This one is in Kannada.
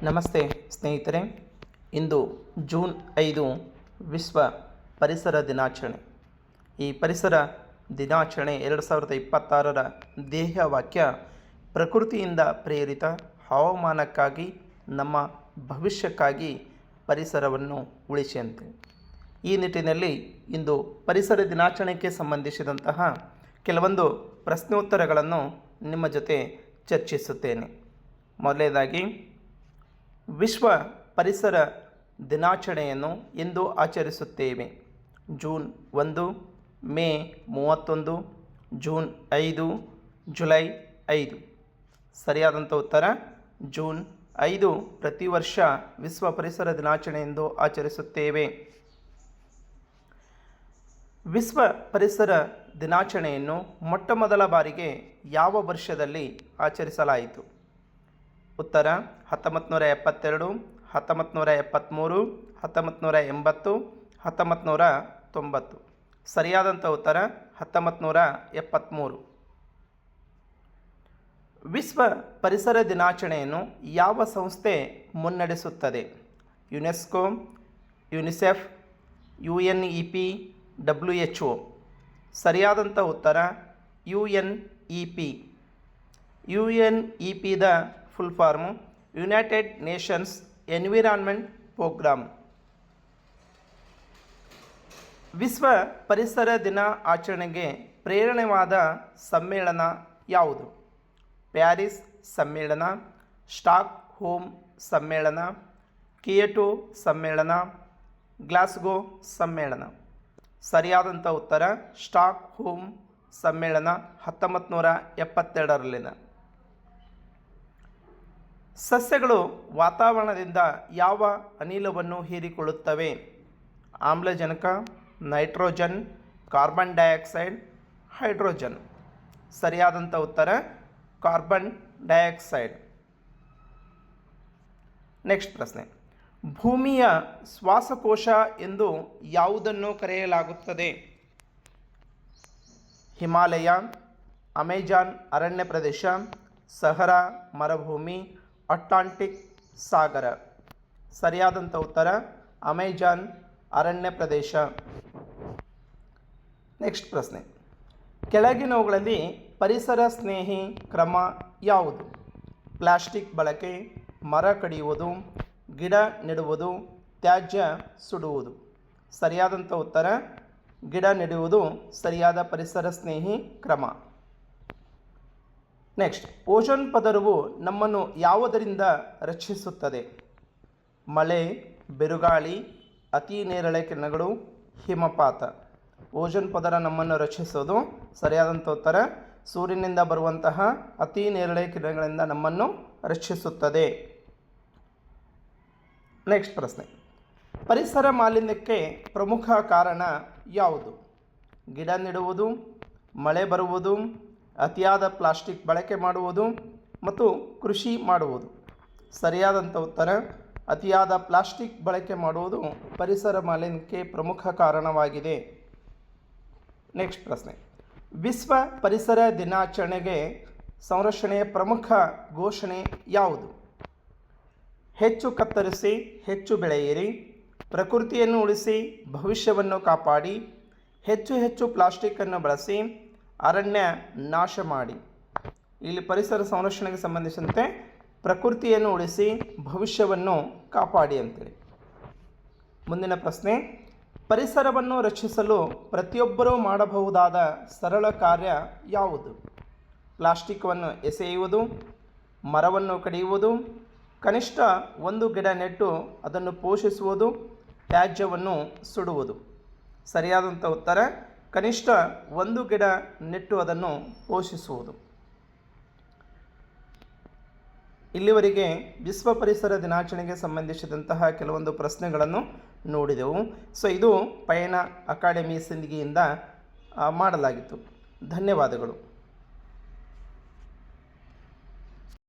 ನಮಸ್ತೆ ಸ್ನೇಹಿತರೆ. ಇಂದು ಜೂನ್ 5 ವಿಶ್ವ ಪರಿಸರ ದಿನಾಚರಣೆ. ಈ ಪರಿಸರ ದಿನಾಚರಣೆ 2026ರ ಧ್ಯೇಯವಾಕ್ಯ ಪ್ರಕೃತಿಯಿಂದ ಪ್ರೇರಿತ ಹವಾಮಾನಕ್ಕಾಗಿ ನಮ್ಮ ಭವಿಷ್ಯಕ್ಕಾಗಿ ಪರಿಸರವನ್ನು ಉಳಿಸಿಯಂತೆ. ಈ ನಿಟ್ಟಿನಲ್ಲಿ ಇಂದು ಪರಿಸರ ದಿನಾಚರಣೆಗೆ ಸಂಬಂಧಿಸಿದಂತಹ ಕೆಲವೊಂದು ಪ್ರಶ್ನೋತ್ತರಗಳನ್ನು ನಿಮ್ಮ ಜೊತೆ ಚರ್ಚಿಸುತ್ತೇನೆ. ಮೊದಲನೇದಾಗಿ, ವಿಶ್ವ ಪರಿಸರ ದಿನಾಚರಣೆಯನ್ನು ಎಂದು ಆಚರಿಸುತ್ತೇವೆ? June 1, May 31, June 5, July 5. ಸರಿಯಾದಂಥ ಉತ್ತರ ಜೂನ್ 5. ಪ್ರತಿ ವರ್ಷ ವಿಶ್ವ ಪರಿಸರ ದಿನಾಚರಣೆ ಎಂದು ಆಚರಿಸುತ್ತೇವೆ. ವಿಶ್ವ ಪರಿಸರ ದಿನಾಚರಣೆಯನ್ನು ಮೊಟ್ಟಮೊದಲ ಬಾರಿಗೆ ಯಾವ ವರ್ಷದಲ್ಲಿ ಆಚರಿಸಲಾಯಿತು? ಉತ್ತರ 1972, 1973, 1980, 1990. ಸರಿಯಾದಂಥ ಉತ್ತರ 1973. ವಿಶ್ವ ಪರಿಸರ ದಿನಾಚರಣೆಯನ್ನು ಯಾವ ಸಂಸ್ಥೆ ಮುನ್ನಡೆಸುತ್ತದೆ? UNESCO, UNICEF, UNEP, WHO. ಸರಿಯಾದಂಥ ಉತ್ತರ UNEP. UNEPದ full form United Nations Environment Programme. ವಿಶ್ವ ಪರಿಸರ ದಿನ ಆಚರಣೆಗೆ ಪ್ರೇರಣೆವಾದ ಸಮ್ಮೇಳನ ಯಾವುದು? ಪ್ಯಾರಿಸ್ ಸಮ್ಮೇಳನ, ಸ್ಟಾಕ್ ಹೋಮ್ ಸಮ್ಮೇಳನ, ಕಿಯೋಟೋ ಸಮ್ಮೇಳನ, ಗ್ಲಾಸ್ಗೋ ಸಮ್ಮೇಳನ. ಸರಿಯಾದಂಥ ಉತ್ತರ ಸ್ಟಾಕ್ ಹೋಮ್ ಸಮ್ಮೇಳನ 1972ರಲ್ಲಿನ. ಸಸ್ಯಗಳು ವಾತಾವರಣದಿಂದ ಯಾವ ಅನಿಲವನ್ನು ಹೀರಿಕೊಳ್ಳುತ್ತವೆ? ಆಮ್ಲಜನಕ, ನೈಟ್ರೋಜನ್, ಕಾರ್ಬನ್ ಡೈಆಕ್ಸೈಡ್, ಹೈಡ್ರೋಜನ್. ಸರಿಯಾದಂಥ ಉತ್ತರ ಕಾರ್ಬನ್ ಡೈಆಕ್ಸೈಡ್. ನೆಕ್ಸ್ಟ್ ಪ್ರಶ್ನೆ, ಭೂಮಿಯ ಶ್ವಾಸಕೋಶ ಎಂದು ಯಾವುದನ್ನು ಕರೆಯಲಾಗುತ್ತದೆ? ಹಿಮಾಲಯ, ಅಮೆಜಾನ್ ಅರಣ್ಯ ಪ್ರದೇಶ, ಸಹರಾ ಮರುಭೂಮಿ, ಅಟ್ಲಾಂಟಿಕ್ ಸಾಗರ. ಸರಿಯಾದಂಥ ಉತ್ತರ ಅಮೆಜಾನ್ ಅರಣ್ಯ ಪ್ರದೇಶ. ನೆಕ್ಸ್ಟ್ ಪ್ರಶ್ನೆ, ಕೆಳಗಿನವುಗಳಲ್ಲಿ ಪರಿಸರ ಸ್ನೇಹಿ ಕ್ರಮ ಯಾವುದು? ಪ್ಲಾಸ್ಟಿಕ್ ಬಳಕೆ, ಮರ ಕಡಿಯುವುದು, ಗಿಡ ನೆಡುವುದು, ತ್ಯಾಜ್ಯ ಸುಡುವುದು. ಸರಿಯಾದಂಥ ಉತ್ತರ ಗಿಡ ನೆಡುವುದು ಸರಿಯಾದ ಪರಿಸರ ಸ್ನೇಹಿ ಕ್ರಮ. ನೆಕ್ಸ್ಟ್, ಓಜೋನ್ ಪದರವು ನಮ್ಮನ್ನು ಯಾವುದರಿಂದ ರಕ್ಷಿಸುತ್ತದೆ? ಮಳೆ, ಬಿರುಗಾಳಿ, ಅತಿ ನೇರಳೆ ಕಿರಣಗಳು, ಹಿಮಪಾತ. ಓಜೋನ್ ಪದರ ನಮ್ಮನ್ನು ರಕ್ಷಿಸೋದು ಸರಿಯಾದಂಥ ಉತ್ತರ ಸೂರ್ಯನಿಂದ ಬರುವಂತಹ ಅತಿ ನೇರಳೆ ಕಿರಣಗಳಿಂದ ನಮ್ಮನ್ನು ರಕ್ಷಿಸುತ್ತದೆ. ನೆಕ್ಸ್ಟ್ ಪ್ರಶ್ನೆ, ಪರಿಸರ ಮಾಲಿನ್ಯಕ್ಕೆ ಪ್ರಮುಖ ಕಾರಣ ಯಾವುದು? ಗಿಡ ನೆಡುವುದು, ಮಳೆ ಬರುವುದು, ಅತಿಯಾದ ಪ್ಲಾಸ್ಟಿಕ್ ಬಳಕೆ ಮಾಡುವುದು ಮತ್ತು ಕೃಷಿ ಮಾಡುವುದು. ಸರಿಯಾದಂಥ ಉತ್ತರ ಅತಿಯಾದ ಪ್ಲಾಸ್ಟಿಕ್ ಬಳಕೆ ಮಾಡುವುದು ಪರಿಸರ ಮಾಲಿನ್ಯಕ್ಕೆ ಪ್ರಮುಖ ಕಾರಣವಾಗಿದೆ. ನೆಕ್ಸ್ಟ್ ಪ್ರಶ್ನೆ, ವಿಶ್ವ ಪರಿಸರ ದಿನಾಚರಣೆಗೆ ಸಂರಕ್ಷಣೆಯ ಪ್ರಮುಖ ಘೋಷಣೆ ಯಾವುದು? ಹೆಚ್ಚು ಕತ್ತರಿಸಿ ಹೆಚ್ಚು ಬೆಳೆಯಿರಿ, ಪ್ರಕೃತಿಯನ್ನು ಉಳಿಸಿ ಭವಿಷ್ಯವನ್ನು ಕಾಪಾಡಿ, ಹೆಚ್ಚು ಹೆಚ್ಚು ಪ್ಲಾಸ್ಟಿಕ್ಕನ್ನು ಬಳಸಿ, ಅರಣ್ಯ ನಾಶ ಮಾಡಿ. ಇಲ್ಲಿ ಪರಿಸರ ಸಂರಕ್ಷಣೆಗೆ ಸಂಬಂಧಿಸಿದಂತೆ ಪ್ರಕೃತಿಯನ್ನು ಉಳಿಸಿ ಭವಿಷ್ಯವನ್ನು ಕಾಪಾಡಿ ಅಂತೇಳಿ. ಮುಂದಿನ ಪ್ರಶ್ನೆ, ಪರಿಸರವನ್ನು ರಕ್ಷಿಸಲು ಪ್ರತಿಯೊಬ್ಬರೂ ಮಾಡಬಹುದಾದ ಸರಳ ಕಾರ್ಯ ಯಾವುದು? ಪ್ಲಾಸ್ಟಿಕ್ಕನ್ನು ಎಸೆಯುವುದು, ಮರವನ್ನು ಕಡಿಯುವುದು, ಕನಿಷ್ಠ ಒಂದು ಗಿಡ ನೆಟ್ಟು ಅದನ್ನು ಪೋಷಿಸುವುದು, ತ್ಯಾಜ್ಯವನ್ನು ಸುಡುವುದು. ಸರಿಯಾದಂಥ ಉತ್ತರ ಕನಿಷ್ಠ ಒಂದು ಗಿಡ ನೆಟ್ಟು ಅದನ್ನು ಪೋಷಿಸುವುದು. ಇಲ್ಲಿವರೆಗೆ ವಿಶ್ವ ಪರಿಸರ ದಿನಾಚರಣೆಗೆ ಸಂಬಂಧಿಸಿದಂತಹ ಕೆಲವೊಂದು ಪ್ರಶ್ನೆಗಳನ್ನು ನೋಡಿದೆವು. ಇದು ಪಯಣ ಅಕಾಡೆಮಿ ಸಿಂದಗಿಯಿಂದ ಮಾಡಲಾಗಿತ್ತು. ಧನ್ಯವಾದಗಳು.